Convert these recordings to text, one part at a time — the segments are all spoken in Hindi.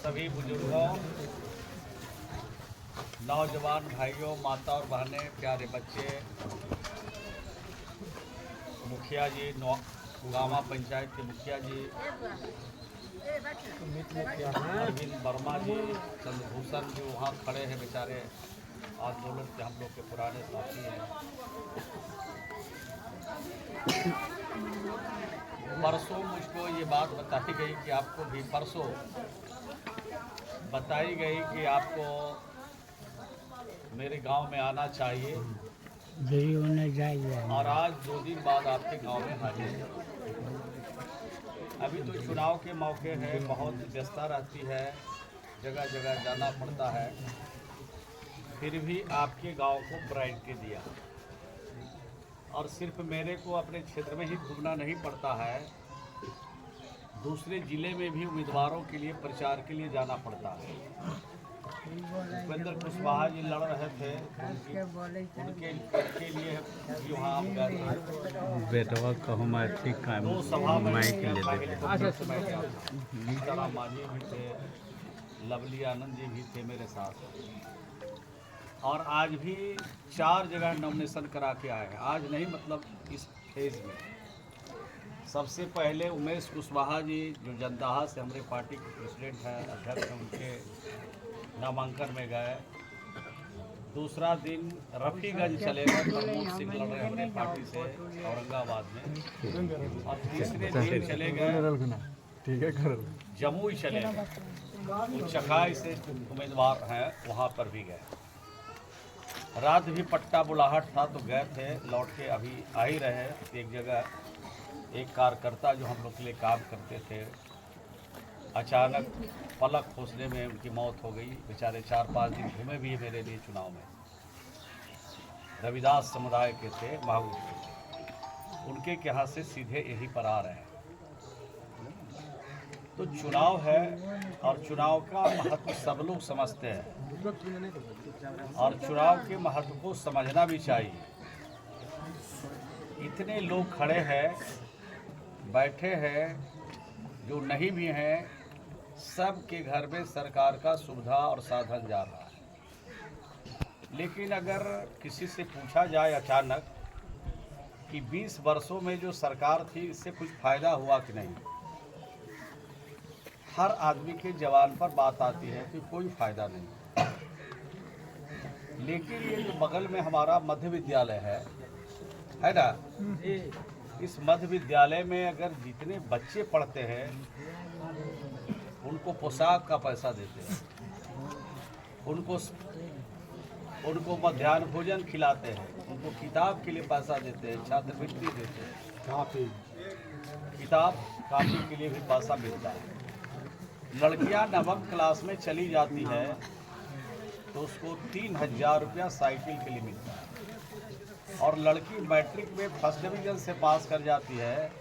सभी बुजुर्गों, नौजवान भाइयों, माता और बहनें, प्यारे बच्चे, मुखिया जी, गामा पंचायत के मुखिया जी, अरविंद वर्मा जी, चंद्रभूषण जी वहाँ खड़े हैं, बेचारे आंदोलन के हम लोग के पुराने साथी हैं। परसों मुझको ये बात बताई गई कि आपको भी परसों बताई गई कि आपको मेरे गांव में आना चाहिए और आज 2 दिन बाद आपके गांव में हाजिर है। अभी तो चुनाव के मौके हैं, बहुत व्यस्तता रहती है, जगह जगह जाना पड़ता है, फिर भी आपके गांव को प्रायोरिटी दिया। और सिर्फ मेरे को अपने क्षेत्र में ही घूमना नहीं पड़ता है, दूसरे जिले में भी उम्मीदवारों के लिए प्रचार के लिए जाना पड़ता है। उपेंद्र कुशवाहा जी लड़ रहे थे, उनके लिए वहाँ आप गए थे। बेटवा कहूँ मैं ठीक काम 2 सभा में माइक ले सीताराम मांझी भी थे, लवली आनंद जी भी थे मेरे साथ, और आज भी 4 जगह नॉमिनेशन करा के आए हैं। आज नहीं, मतलब इस फेज में सबसे पहले उमेश कुशवाहा जी जो जनदाहा से हमारे पार्टी के प्रेसिडेंट हैं, अध्यक्ष हैं, उनके नामांकन में गए। दूसरा दिन रफीगंज चले गए, प्रमोद सिंह लड़ रहे हमारे पार्टी से औरंगाबाद में। और तीसरे दिन चले गए जमुई, चले गए चकाई से उम्मीदवार हैं, वहाँ पर भी गए। रात भी पट्टा बुलाहट था तो गए थे, लौट के अभी आ ही रहे। एक जगह एक कार्यकर्ता जो हम लोग के लिए काम करते थे, अचानक पलक खोसने में उनकी मौत हो गई। बेचारे 4-5 दिन घूमे भी मेरे लिए चुनाव में। रविदास समुदाय के थे, महू, उनके यहाँ से सीधे यहीं पर आ रहे हैं। तो चुनाव है और चुनाव का महत्व सब लोग समझते हैं, और चुनाव के महत्व को समझना भी चाहिए। इतने लोग खड़े हैं, बैठे हैं, जो नहीं भी हैं, सब के घर में सरकार का सुविधा और साधन जा रहा है। लेकिन अगर किसी से पूछा जाए अचानक कि 20 वर्षों में जो सरकार थी, इससे कुछ फायदा हुआ कि नहीं, हर आदमी के जवान पर बात आती है कि कोई फायदा नहीं। लेकिन ये जो बगल में हमारा मध्य विद्यालय है ना, इस मध्य विद्यालय में अगर जितने बच्चे पढ़ते हैं उनको पोशाक का पैसा देते हैं, उनको मध्याह्न भोजन खिलाते हैं, उनको किताब के लिए पैसा देते हैं, छात्रवृत्ति देते हैं, किताब कापी के लिए भी पैसा मिलता है। लड़कियां 9वीं क्लास में चली जाती है तो उसको 3000 रुपया साइकिल के लिए मिलता है, और लड़की मैट्रिक में फर्स्ट डिवीजन से पास कर जाती है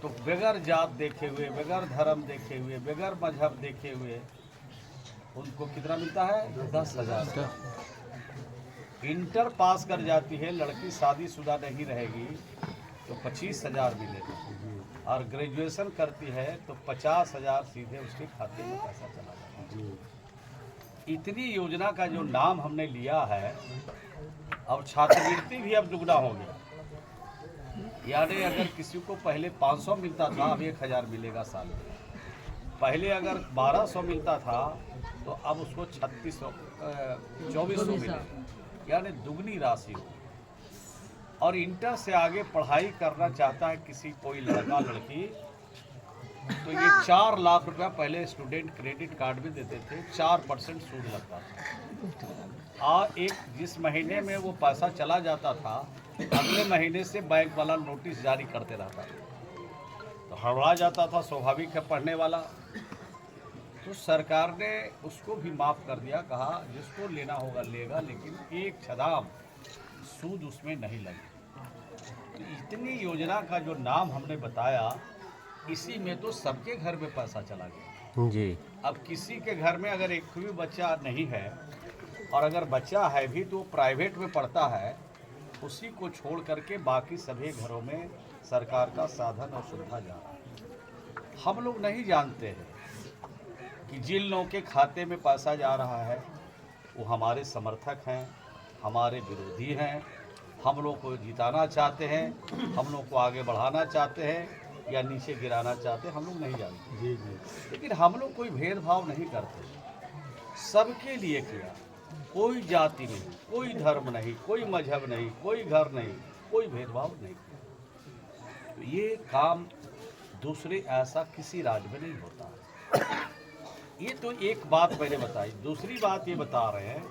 तो बगैर जात देखे हुए, बगैर धर्म देखे हुए, बगैर मजहब देखे हुए उनको कितना मिलता है? 10,000। इंटर पास कर जाती है लड़की, शादीशुदा नहीं रहेगी तो 25,000 मिलेगा, और ग्रेजुएशन करती है तो 50,000 सीधे उसके खाते में पैसा चला जाता है। इतनी योजना का जो नाम हमने लिया है, अब छात्रवृत्ति भी अब दुगना हो गया। यानी अगर किसी को पहले 500 मिलता था, अब 1000 मिलेगा साल में। पहले अगर 1200 मिलता था तो अब उसको 2400 मिलेगा, यानी दुगनी राशि हो। और इंटर से आगे पढ़ाई करना चाहता है किसी कोई लड़का लड़की, तो ये 4 लाख रुपया पहले स्टूडेंट क्रेडिट कार्ड भी देते थे, 4% सूद लगता था। और एक जिस महीने में वो पैसा चला जाता था, अगले महीने से बैंक वाला नोटिस जारी करते रहता था, तो हड़बड़ा जाता था, स्वाभाविक है पढ़ने वाला। तो सरकार ने उसको भी माफ़ कर दिया, कहा जिसको लेना होगा लेगा, लेकिन एक छदाम सूद उसमें नहीं लगे। तो इतनी योजना का जो नाम हमने बताया, इसी में तो सबके घर में पैसा चला गया जी। अब किसी के घर में अगर एक भी बच्चा नहीं है, और अगर बच्चा है भी तो प्राइवेट में पढ़ता है, उसी को छोड़ करके बाकी सभी घरों में सरकार का साधन और सुविधा जा रहा है। हम लोग नहीं जानते हैं कि जिन लोगों के खाते में पैसा जा रहा है वो हमारे समर्थक हैं, हमारे विरोधी हैं, हम लोग को जिताना चाहते हैं, हम लोग को आगे बढ़ाना चाहते हैं या नीचे गिराना चाहते हैं, हम लोग नहीं जानते। जी जी। लेकिन हम लोग कोई भेदभाव नहीं करते, सबके लिए किया, कोई जाति नहीं, कोई धर्म नहीं, कोई मजहब नहीं, कोई घर नहीं, कोई भेदभाव नहीं किया। तो ये काम दूसरे ऐसा किसी राज्य में नहीं होता। ये तो एक बात पहले बताई। दूसरी बात ये बता रहे हैं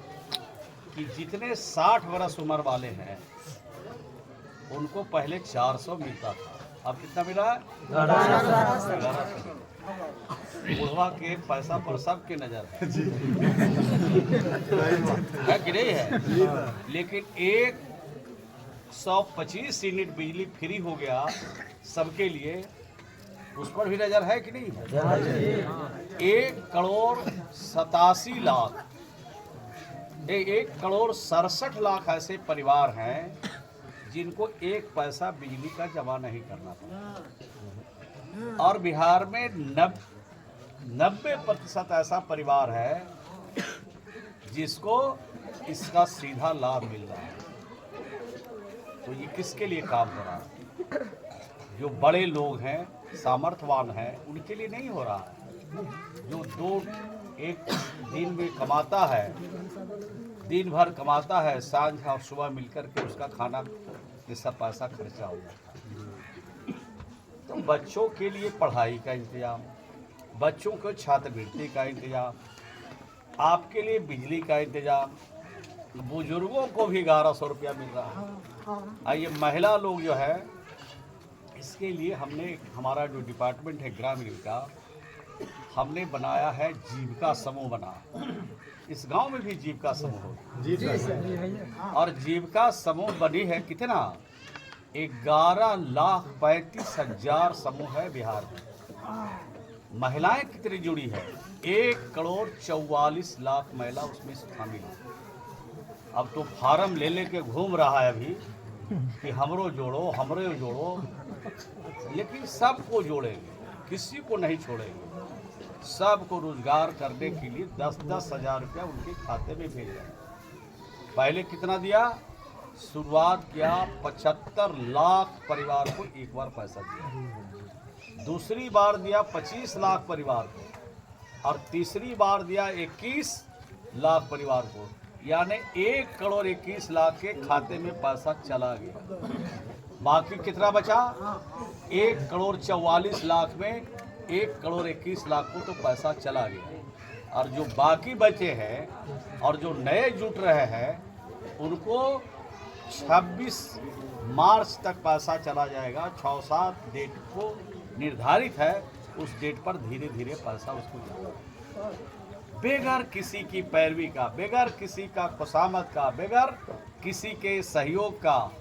कि जितने 60 वर्ष उम्र वाले हैं उनको पहले 400 मिलता था, अब कितना मिला है? 1100। बुढ़वा के पैसा पर सबके नजर है कि नहीं है? लेकिन 125 यूनिट बिजली फ्री हो गया सबके लिए, उस पर भी नजर है कि नहीं है? 1,87,00,000 1,67,00,000 ऐसे परिवार हैं जिनको एक पैसा बिजली का जमा नहीं करना पड़ा। और बिहार में 90% ऐसा परिवार है जिसको इसका सीधा लाभ मिल रहा है। तो ये किसके लिए काम हो रहा है? जो बड़े लोग हैं, सामर्थ्यवान हैं, उनके लिए नहीं हो रहा है। जो एक दिन में कमाता है, दिन भर कमाता है, सांझ और सुबह मिलकर के उसका खाना ये सब पैसा खर्चा हो जाता है। तो बच्चों के लिए पढ़ाई का इंतजाम, बच्चों को छात्रवृत्ति का इंतजाम, आपके लिए बिजली का इंतजाम, बुजुर्गों को भी 1100 रुपया मिल रहा है। ये महिला लोग जो है, इसके लिए हमने, हमारा जो डिपार्टमेंट है ग्रामीण का, हमने बनाया है जीविका समूह बना। इस गांव में भी जीविका समूह हो, और जीविका समूह बनी है कितना? 11,35,000 समूह है बिहार में। महिलाएं कितनी जुड़ी है? 1,44,00,000 महिला उसमें शामिल है। अब तो फार्म ले लेके घूम रहा है अभी कि हमरो जोड़ो, हमरे जोड़ो, लेकिन सबको जोड़ेंगे, किसी को नहीं छोड़ेंगे। सबको रोजगार करने के लिए 10-10 हज़ार रुपया उनके खाते में भेज रहे हैं। पहले कितना दिया? शुरुआत किया 75 लाख परिवार को एक बार पैसा दिया, दूसरी बार दिया 25 लाख परिवार को, और तीसरी बार दिया 21 लाख परिवार को। यानी 1,21,00,000 के खाते में पैसा चला गया। बाकी कितना बचा? 1,44,00,000 में 1,21,00,000 को तो पैसा चला गया। और जो बाकी बचे हैं और जो नए जुट रहे हैं उनको 26 मार्च तक पैसा चला जाएगा। 6-7 डेट को निर्धारित है, उस डेट पर धीरे धीरे पैसा उसको जाएगा, बेगर किसी की पैरवी का, बेगर किसी का खुशामद का, बेगर किसी के सहयोग का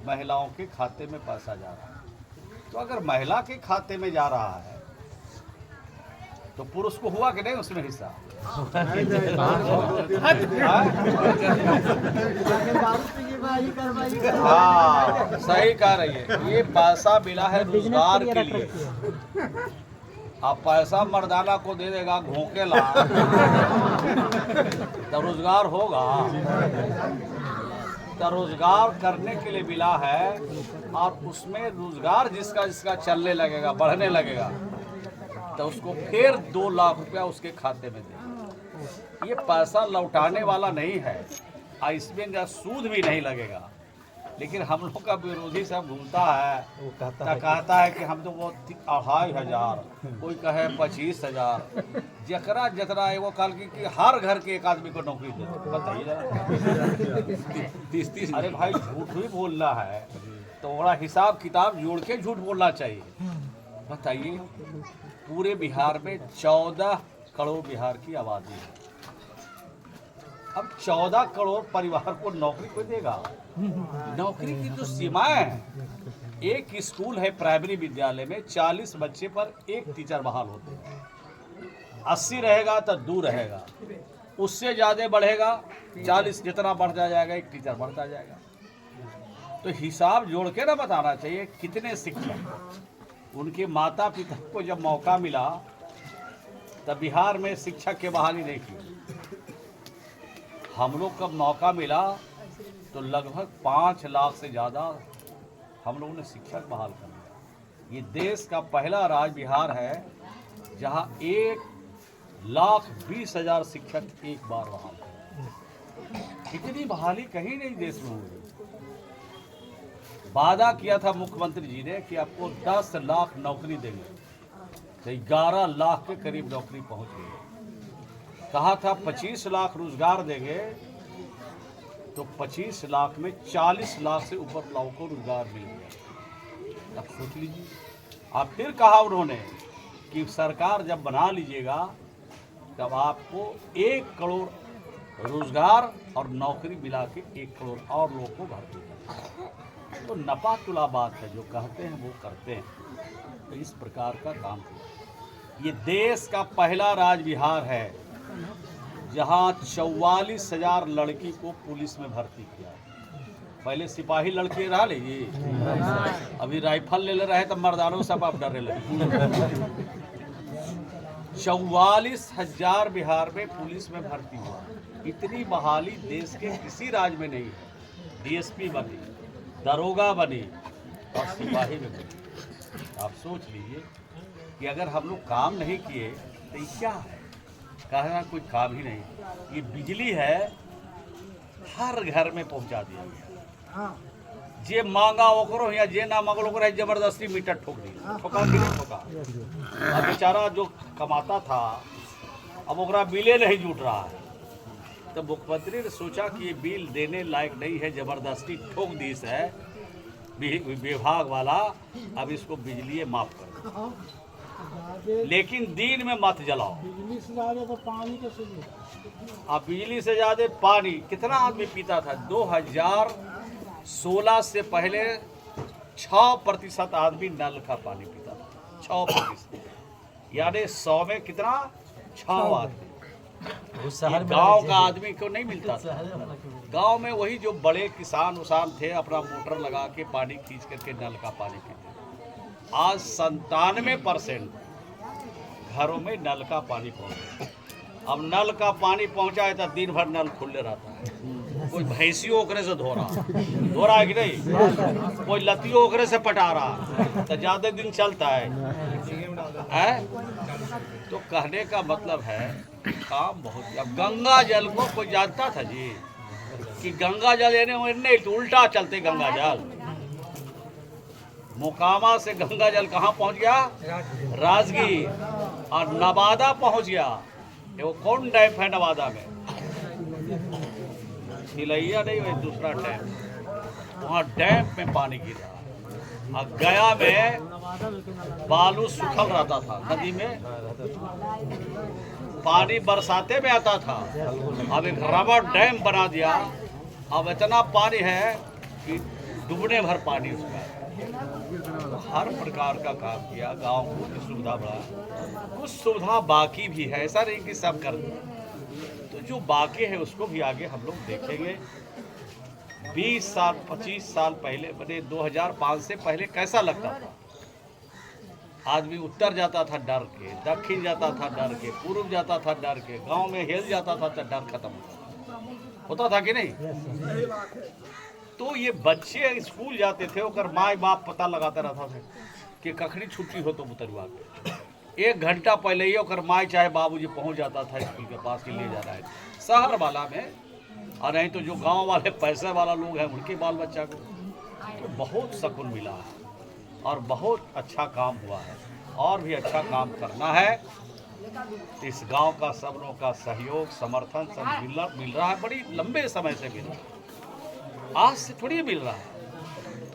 महिलाओं के खाते में पैसा जा रहा है। तो अगर महिला के खाते में जा रहा है तो पुरुष को हुआ कि नहीं उसमें हिस्सा? हाँ, सही कह रही है। ये पैसा मिला है रोजगार के लिए। अब पैसा मर्दाना को दे देगा घोंकेला तो रोजगार होगा? तो रोजगार करने के लिए मिला है, और उसमें रोजगार जिसका जिसका चलने लगेगा, बढ़ने लगेगा, तो उसको फिर 2 लाख रुपया उसके खाते में देगा। ये पैसा लौटाने वाला नहीं है, और इसमें सूद भी नहीं लगेगा। लेकिन हम लोग का विरोधी सब घूमता है, कहता है कि हम तो वो 2,500, कोई कहे 25,000, जकरा जतरा एगो काल कि हर घर के एक आदमी को नौकरी दे। बताइए जरा 30-30। अरे भाई, झूठ ही बोलना है तो बड़ा हिसाब किताब जोड़ के झूठ बोलना चाहिए। बताइए, पूरे बिहार में 14 करोड़ बिहार की आबादी है। अब 14 करोड़ परिवार को नौकरी कोई देगा? नौकरी की तो सीमाएं हैं। एक स्कूल है प्राइमरी विद्यालय में 40 बच्चे पर एक टीचर बहाल होते हैं। 80 रहेगा तो 2 रहेगा, उससे ज़्यादा बढ़ेगा 40, जितना बढ़ता जाएगा एक टीचर बढ़ता जाएगा। तो हिसाब जोड़ के ना बताना चाहिए कितने शिक्षक। उनके माता पिता को जब मौका मिला तब बिहार में शिक्षक की बहाली नहीं की। हम लोग का मौका मिला तो लगभग 5 लाख से ज़्यादा हम लोगों ने शिक्षक बहाल कर दिया। ये देश का पहला राज्य बिहार है जहां 1,20,000 शिक्षक एक बार बहाल हुए। इतनी बहाली कहीं नहीं देश में हुई। वादा किया था मुख्यमंत्री जी ने कि आपको 10 लाख नौकरी देंगे, तो 11 लाख के करीब नौकरी पहुंच गई। कहा था 25 लाख रोजगार देंगे, तो 25 लाख में 40 लाख से ऊपर लोगों को रोजगार मिल गया। अब सोच लीजिए। अब फिर कहा उन्होंने कि सरकार जब बना लीजिएगा तब आपको 1 करोड़ रोजगार और नौकरी मिला के 1 करोड़ और लोगों को भर्ती करें। तो नपा तुला बात है, जो कहते हैं वो करते हैं। तो इस प्रकार का काम किया। ये देश का पहला राज्य बिहार है जहां 44,000 लड़की को पुलिस में भर्ती किया। पहले सिपाही लड़की रहा लीजिए, अभी राइफल ले रहे तो मर्दानों सब आप डरे लगे। 44,000 बिहार में पुलिस में भर्ती हुआ। इतनी बहाली देश के किसी राज्य में नहीं है। डीएसपी बनी, दरोगा बनी और सिपाही में बनी। आप सोच लीजिए कि अगर हम लोग काम नहीं किए तो ये क्या है? कहना कोई काम ही नहीं। ये बिजली है, हर घर में पहुंचा दिया गया। जे मांगा ओकरो या जे ना मांगल ओकरो जबरदस्ती मीटर ठोक दी। ठोका कि नहीं ठोका? अब बेचारा जो कमाता था अब ओकरा बिले नहीं जुट रहा है। तो मुख्यमंत्री ने सोचा कि ये बिल देने लायक नहीं है, जबरदस्ती ठोक दी है विभाग वाला, अब इसको बिजली माफ कर दो। लेकिन दिन में मत जलाओ। बिजली से ज्यादा तो पानी के सुविधा। अब बिजली से ज्यादा पानी कितना आदमी पीता था? 2016 से पहले 6% आदमी नल का पानी पीता था। 6%, यानी 100 में कितना? 6 आदमी। गांव का आदमी को नहीं मिलता था। गांव में वही जो बड़े किसान उसान थे अपना मोटर लगा के पानी खींच करके नल का पानी पीते। आज 97% घरों में नल का पानी पहुंचा। अब नल का पानी पहुंचा है तो दिन भर नल खुले रहता है। कोई भैंसियों ओकरे से धो रहा है कि नहीं? कोई लतियों ओकरे से पटा रहा है, तो ज्यादा दिन चलता है। तो कहने का मतलब है काम बहुत। अब गंगा जल को कोई जानता था जी कि गंगा जल नहीं, तो उल्टा चलते गंगा जल। मोकामा से गंगा जल कहाँ पहुंच गया? राजगीर। और नवादा पहुंच गया। वो कौन डैम है नवादा में? सिलैया नहीं, वही दूसरा डैम। वहाँ डैम में पानी गिर रहा। और गया में बालू सूखल रहता था, नदी में पानी बरसाते में आता था। अब एक रबर डैम बना दिया। अब इतना पानी है कि डूबने भर पानी उसका। हर प्रकार का काम किया, गांव को भी सुविधा बढ़ा। कुछ सुविधा बाकी भी है, ऐसा नहीं कि सब कर दे। तो जो बाकी है उसको भी आगे हम लोग देखेंगे। 20 साल 25 साल पहले, मैंने 2005 से पहले कैसा लगता था? आदमी उत्तर जाता था डर के, दक्षिण जाता था डर के, पूर्व जाता था डर के, गांव में हिल जाता था तो डर खत्म होता था कि नहीं? तो ये बच्चे स्कूल जाते थे, और माँ बाप पता लगाते रहता था कि कखनी छुट्टी हो तो बुतरुआ के 1 घंटा पहले ही और माँ चाहे बाबूजी पहुंच जाता था स्कूल के पास कि ले जा रहा है शहर वाला में। और नहीं तो जो गांव वाले पैसे वाला लोग हैं उनके बाल बच्चा को तो बहुत सुकून मिला है और बहुत अच्छा काम हुआ है। और भी अच्छा काम करना है। इस गांव का सब लोगों का सहयोग समर्थन सब मिल रहा है। बड़ी लंबे समय से मिल रहा है, आज से थोड़ी मिल रहा है।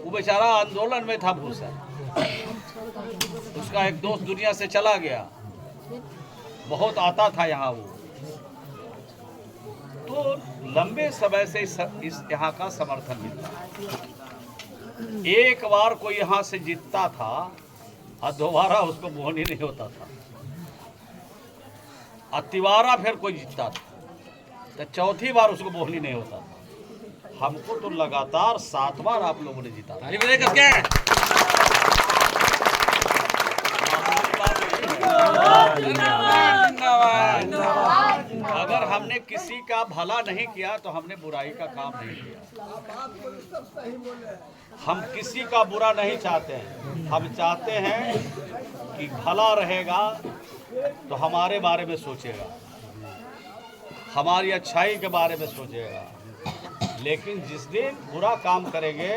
वो बेचारा आंदोलन में था भूसा, उसका एक दोस्त दुनिया से चला गया, बहुत आता था यहाँ वो। तो लंबे समय से इस यहाँ का समर्थन मिलता है। एक बार कोई यहाँ से जीतता था और दोबारा उसको मोहनी नहीं होता था। और तिवारा फिर कोई जीतता था तो चौथी बार उसको मोहनी नहीं होता था। हमको तो लगातार 7 बार आप लोगों ने जीता था। हमने किसी का भला नहीं किया तो हमने बुराई का काम नहीं किया। हम किसी का बुरा नहीं चाहते हैं, हम चाहते हैं कि भला रहेगा तो हमारे बारे में सोचेगा, हमारी अच्छाई के बारे में सोचेगा। लेकिन जिस दिन बुरा काम करेंगे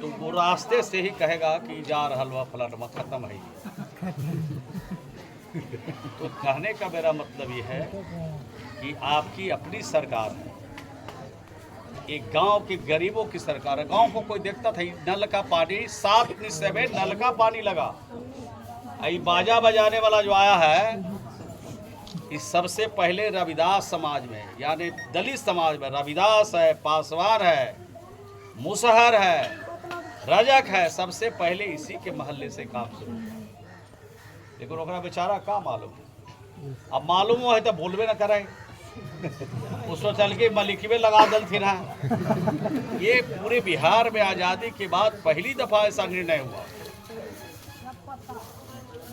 तो वो रास्ते से ही कहेगा कि जा रहलवा फलाना खत्म है। तो कहने का मेरा मतलब ये है कि आपकी अपनी सरकार है, एक गांव के गरीबों की सरकार है। गांव को कोई देखता था नल का पानी 7 निश्चय में नल का पानी लगा। आई बाजा बजाने वाला जो आया है इस सबसे पहले रविदास समाज में यानी दलित समाज में रविदास है, पासवान है, मुसहर है, रजक है, सबसे पहले इसी के महल्ले से काम शुरू। लेकिन ओकरा बेचारा का मालूम, अब मालूम हो है तो बोलबे न करे, उसको चल के मलिकवे लगा दल थी ना। ये पूरे बिहार में आज़ादी के बाद पहली दफा ऐसा निर्णय हुआ।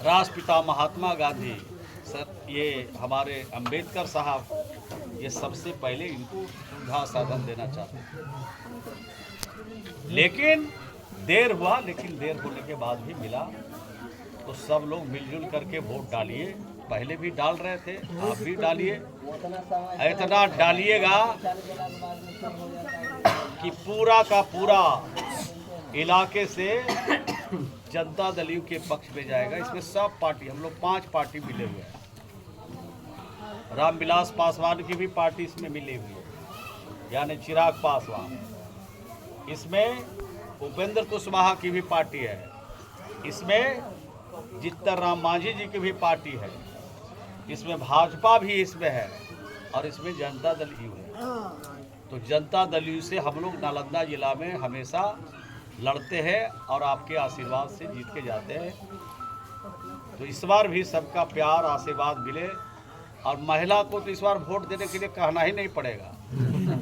राष्ट्रपिता महात्मा गांधी सर, ये हमारे अंबेडकर साहब, ये सबसे पहले इनको सुविधा साधन देना चाहते थे। लेकिन देर हुआ, लेकिन देर होने के बाद भी मिला। तो सब लोग मिलजुल करके वोट डालिए। पहले भी डाल रहे थे, आप भी डालिए। इतना डालिएगा कि पूरा का पूरा इलाके से जनता दल यू के पक्ष में जाएगा। इसमें सब पार्टी, हम लोग 5 पार्टी मिले हुए हैं। रामविलास पासवान की भी पार्टी इसमें मिली हुई है, यानी चिराग पासवान। इसमें उपेंद्र कुशवाहा की भी पार्टी है, इसमें जीतन राम मांझी जी की भी पार्टी है, इसमें भाजपा भी इसमें है, और इसमें जनता दल यू है। तो जनता दल यू से हम लोग नालंदा जिला में हमेशा लड़ते हैं और आपके आशीर्वाद से जीत के जाते हैं। तो इस बार भी सबका प्यार आशीर्वाद मिले। और महिला को तो इस बार वोट देने के लिए कहना ही नहीं पड़ेगा,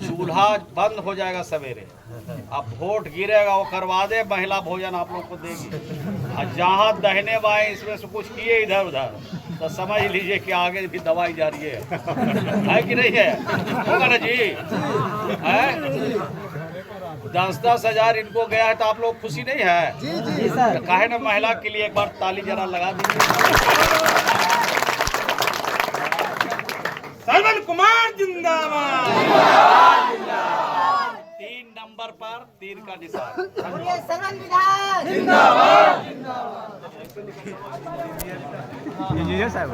चूल्हा बंद हो जाएगा सवेरे। अब वोट गिरेगा वो करवा दे, महिला भोजन आप लोग को देगी। और जहाँ दहने बाएं इसमें से कुछ किए इधर उधर तो समझ लीजिए कि आगे भी दवाई जा रही है कि नहीं है? होगा ना जी? है 10-10 हजार इनको गया है तो आप लोग खुशी नहीं है? जी सर। तो काहे ना महिला के लिए एक बार ताली जरा लगा दीजिए। श्रवण कुमार जिंदाबाद। 3 नंबर पर तीर का निशान। इंजीनियर साहब